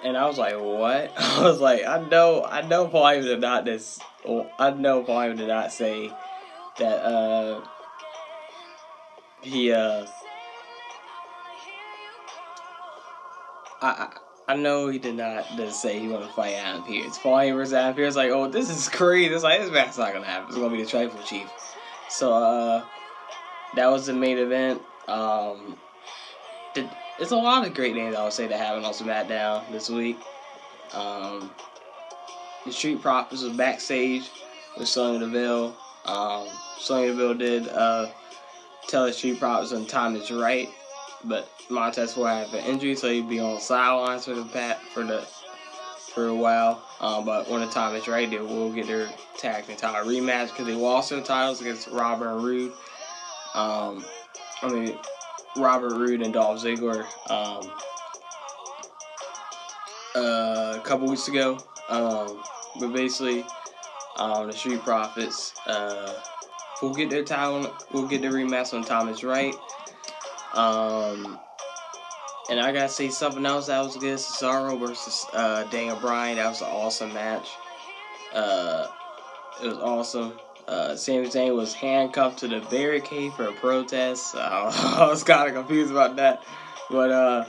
And I was like, what? I was like, I know Paul Heyman did not this. I know Paul Heyman did not say that he I know he did not just say he wanted to fight Adam Pearce. Paul Heyman versus Adam Pearce, like, oh, this is crazy. It's like, this match's not gonna happen. It's gonna be the Tribal Chief. So that was the main event. It's a lot of great names I would say that happened on Smackdown this week. The Street Profits was backstage with Sonya Deville. Sonya Deville did tell the Street Profits when time is right, but Montez Ford had an injury, so he'd be on the sidelines for a while. But when the time is right, they will get their tag team title rematch because they lost their titles against Robert and Roode. Robert Roode and Dolph Ziggler a couple weeks ago. But basically, the Street Profits will get their title. Will get their rematch when time is right. And I gotta say something else that was good. Cesaro versus Daniel Bryan. That was an awesome match. It was awesome. Sami Zayn was handcuffed to the barricade for a protest. I was kind of confused about that. But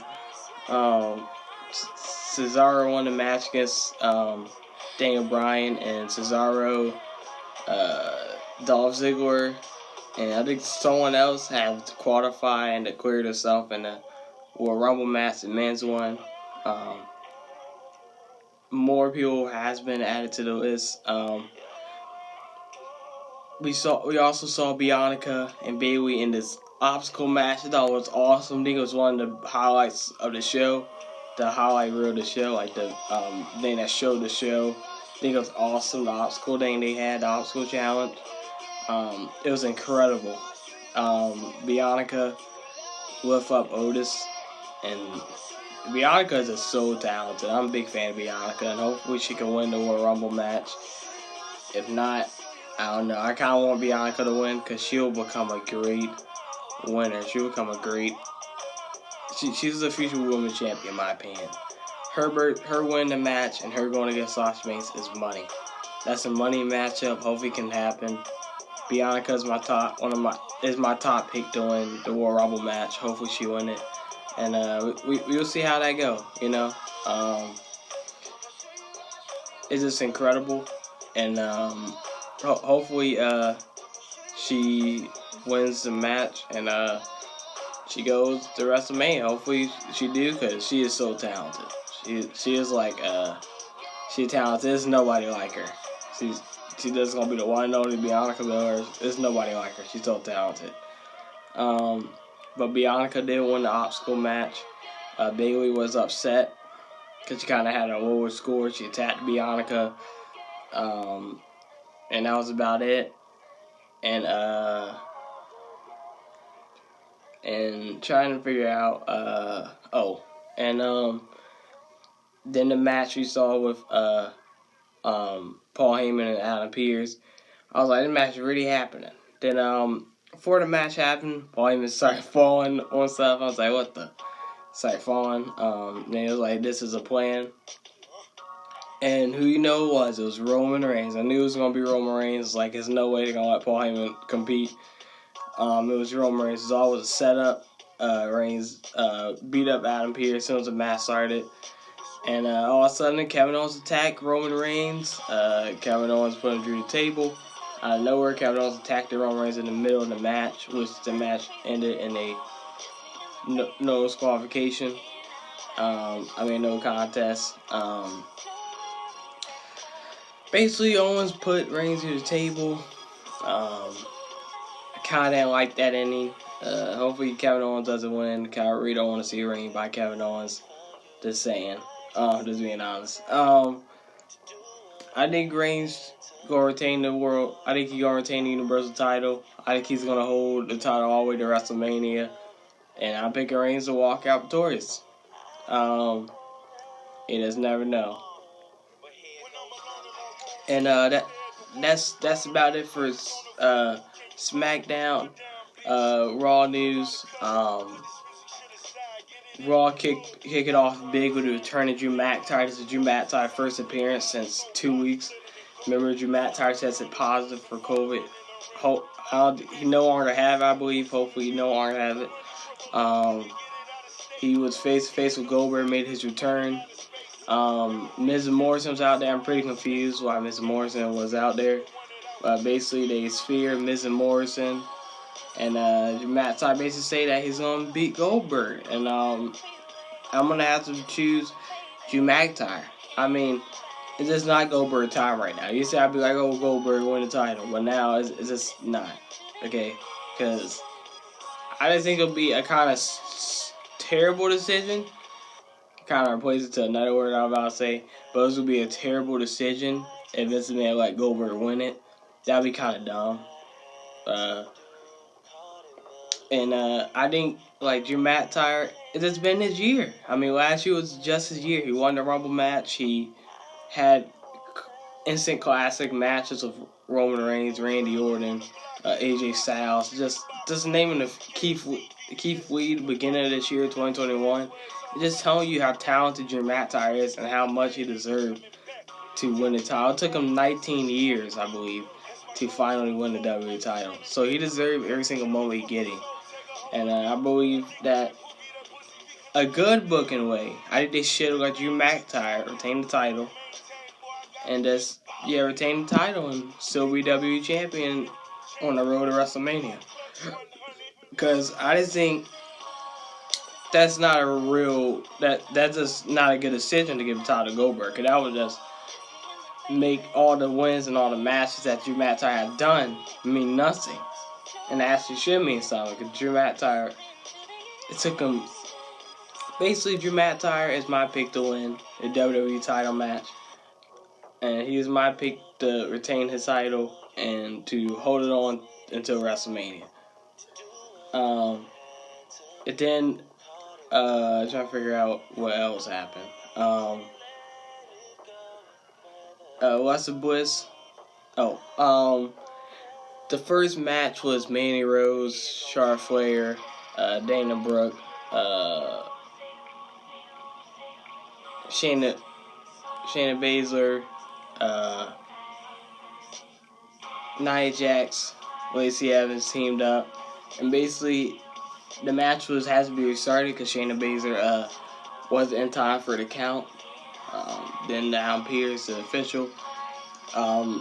Cesaro won the match against Daniel Bryan, and Cesaro, Dolph Ziggler, and I think someone else had to qualify and declared herself in the Royal Rumble match. The men's one. More people has been added to the list. We also saw Bianca and Bayley in this obstacle match. I thought it was awesome. I think it was one of the highlights of the show. The highlight reel of the show, like the thing that showed the show. I think it was awesome. The obstacle thing they had, the obstacle challenge. It was incredible. Bianca lift up Otis, and Bianca is just so talented. I'm a big fan of Bianca, and hopefully she can win the Royal Rumble match. If not, I don't know. I kind of want Bianca to win because she'll become a great winner. She'll become a great. She's the future women's champion, in my opinion. Her winning the match and her going against Sasha Banks is money. That's a money matchup. Hopefully, it can happen. Bianca is my top pick to win the Royal Rumble match. Hopefully, she win it, and we'll see how that go. You know, it's just incredible, and hopefully she wins the match and she goes to WrestleMania. Hopefully she do, because she is so talented. She is like she's talented. There's nobody like her. She's just gonna be the one and only Bianca Belair. There's nobody like her. She's so talented. But Bianca did win the obstacle match. Bayley was upset because she kind of had a lower score. She attacked Bianca, and that was about it. And trying to figure out, then the match we saw with Paul Heyman and Adam Pearce, I was like, this match is really happening. Then before the match happened, Paul Heyman started falling on stuff. I was like, what the? Started falling. Then it was like, this is a plan. And who you know it was? It was Roman Reigns. I knew it was going to be Roman Reigns. Like, there's no way they're going to let Paul Heyman compete. It was Roman Reigns. It was always a setup. Reigns beat up Adam Pearce as soon as the match started. And all of a sudden, Kevin Owens attacked Roman Reigns. Kevin Owens put him through the table. Out of nowhere, Kevin Owens attacked Roman Reigns in the middle of the match, which the match ended in a no disqualification. No contest. Basically, Owens put Reigns through the table. I kind of didn't like that ending. Hopefully, Kevin Owens doesn't win. I really don't want to see a reign by Kevin Owens. Just saying. Just being honest. I think Reigns gonna retain the world. I think he's gonna retain the Universal title. I think he's gonna hold the title all the way to WrestleMania, and I'm picking Reigns to walk out victorious. You just never know. And that's about it for Smackdown. Raw news. Raw kick it off big with the return of Drew McIntyre. This is Drew McIntyre's first appearance since 2 weeks. Remember, Drew McIntyre tested positive for COVID. He no longer have it, I believe. Hopefully, he no longer have it. He was face to face with Goldberg, made his return. Miz Morrison was out there. I'm pretty confused why Miz Morrison was out there. Basically, they feared Miz Morrison. And Drew McIntyre basically say that he's going to beat Goldberg. And I'm going to have to choose Drew McIntyre. I mean, it's just not Goldberg time right now. You say I'd be like, oh, Goldberg win the title. But now it's just not. Okay? Because I just think it'll be a kind of terrible decision. Kind of replace it to another word I'm about to say. But this would be a terrible decision if Vince McMahon let Goldberg win it. That'd be kind of dumb. I think, like, Drew McIntyre, it's been his year. I mean, last year was just his year. He won the Rumble match. He had instant classic matches with Roman Reigns, Randy Orton, AJ Styles. Just naming the Keith Lee, the beginning of this year, 2021. Just telling you how talented Drew McIntyre is and how much he deserved to win the title. It took him 19 years, I believe, to finally win the WWE title. So he deserved every single moment he's getting. And I believe that a good booking way, I think they should have let Drew McIntyre retain the title. And just, retain the title and still be WWE champion on the road to WrestleMania. Because I just think that's not that's just not a good decision to give the title to Goldberg. Because that would just make all the wins and all the matches that Drew McIntyre had done mean nothing. And actually should mean something. Because Drew McIntyre, it took him. Basically, Drew McIntyre is my pick to win the WWE title match. And he is my pick to retain his title and to hold it on until WrestleMania. And then, trying to figure out what else happened. Alexa Bliss. The first match was Mandy Rose, Charlotte Flair, Dana Brooke, Shayna Baszler, Nia Jax, Lacey Evans teamed up, and basically the match has to be restarted because Shayna Baszler wasn't in time for the count. Then Adam Pearce, the official,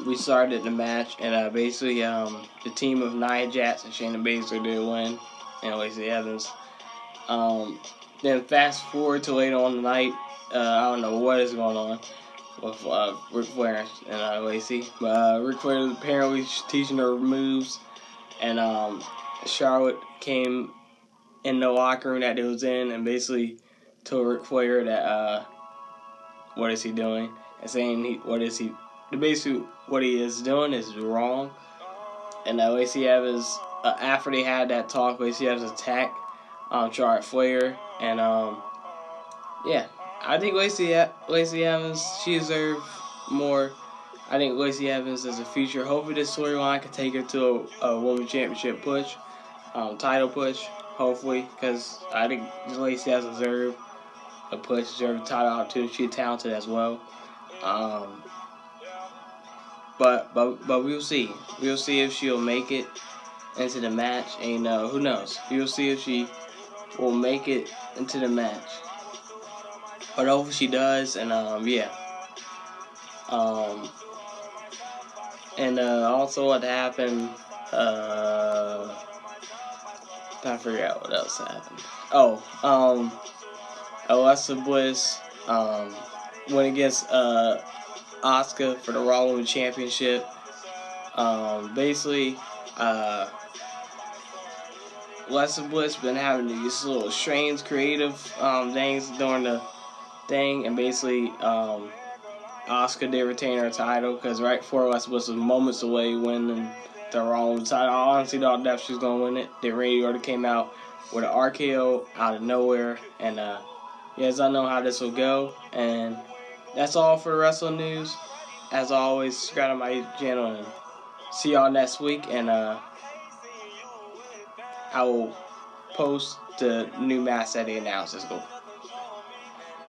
restarted the match, and basically the team of Nia Jax and Shayna Baszler did win, and Lacey Evans. Then fast forward to later on the night, I don't know what is going on with Ric Flair and Lacey, but Ric Flair was apparently teaching her moves, and Charlotte came in the locker room that they was in and basically told Ric Flair that what is he doing, and saying basically what he is doing is wrong. And Lacey Evans, after they had that talk, Lacey Evans attacked Charlotte Flair, and I think Lacey Evans, she deserves more. I think Lacey Evans is a future. Hopefully this storyline can take her to a women's championship push, title push, hopefully, because I think Lacey has deserved a push, deserved a title opportunity. She's talented as well. But we'll see. We'll see if she'll make it into the match. And who knows? We'll see if she will make it into the match. But hopefully she does. And also what happened. Trying to figure out what else happened. Alexa Bliss went against Asuka for the Raw Women's Championship. Basically, Alexa Bliss been having these little strange creative things during the thing, and basically Asuka did retain her title because right before Alexa Bliss was moments away winning the Raw Women's title. I honestly thought that she was gonna win it. Then Randy Orton came out with an RKO out of nowhere, and yes, I know how this will go. And that's all for the wrestling news. As always, subscribe to my channel and see y'all next week. And I will post the new match that they announced. Let's go.